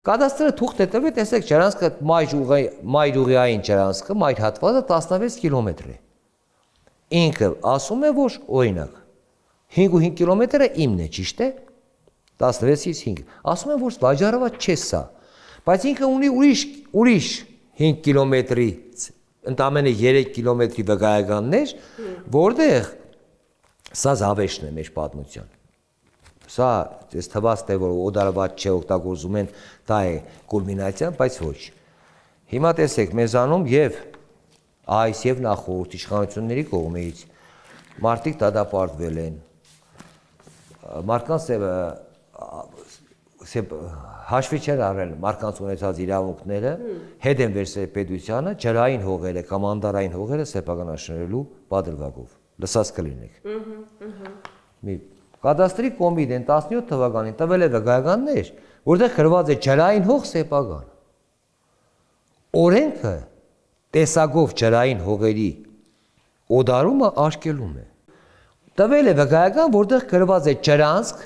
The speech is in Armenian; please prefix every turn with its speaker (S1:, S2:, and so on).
S1: Կադաստրը թուղթ է տվել, տեսեք, ջրանցքը մայրուղիային ջրանցքը, մայր հատվածը 16 կիլոմետր է։ Ինքը ասում է, որ օրինակ 5.5 կիլոմետրը իմն է, ճիշտ է։ 16-ից 5։ Ասում են, որ վաճառված չէ սա։ Բայց ինքը ունի ուրիշ 5 կիլոմետրից ընդամենը 3 կիլոմետրի վկայականներ, որտեղ սա զավեշտն է մեր պատմության։ Սա ես թվաց թե որ օդարված չէ օգտագործում են, դա է կուլմինացիան, բայց ոչ։ Հիմա տեսեք, մեզանում եւ այս եւ նախորդ իշխանությունների կողմից մարդիկ դատապարտվել են։ Մարդկանց հաշվի չեն առել մարդկանց ունեցած իրավունքները, հետ են վերցրել պետությանը, ջրային հողերը, կամանդարային հողերը սեփականաշնորհելու պատրվակով։ Լսած կլինեք։ Կադաստրի կոմիտեն 17 թվականին տվել է վկայականներ, որտեղ գրված է ջրային հող սեփական։ Օրենքը տեսակով ջրային հողերի օդարումը արգելում է։ Տվել է վկայական, որտեղ գրված է ջրանցք